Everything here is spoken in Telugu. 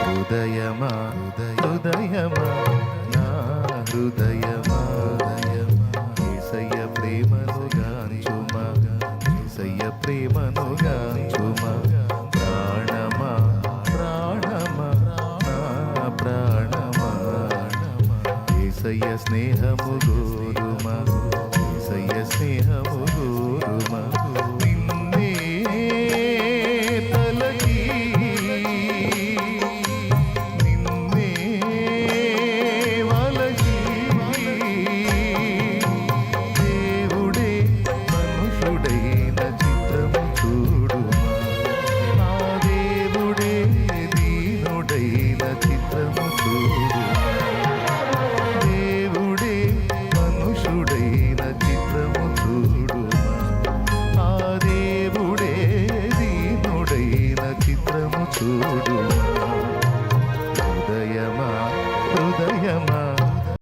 హృదయమా హృదయమా నా హృదయమా యేసయ్య ప్రేమను గాంచుమా యేసయ్య ప్రేమను గాంచుమా ప్రాణమా ప్రాణమా నా ప్రాణమా యేసయ్య స్నేహము గోరుమా యేసయ్య స్నేహము గోరుమా నిన్నే తలచి నిన్నే వలచి దేవుడే మనుషుడైన చిత్రము చూడుమా నా దేవుడే దీనుడైన చిత్రము చూడుమా దేవుడే మనుషుడైన చిత్రము చూడుమా ఆ దేవుడే దీనుడైన చిత్రము చూడుమా హృదయమా హృదయమా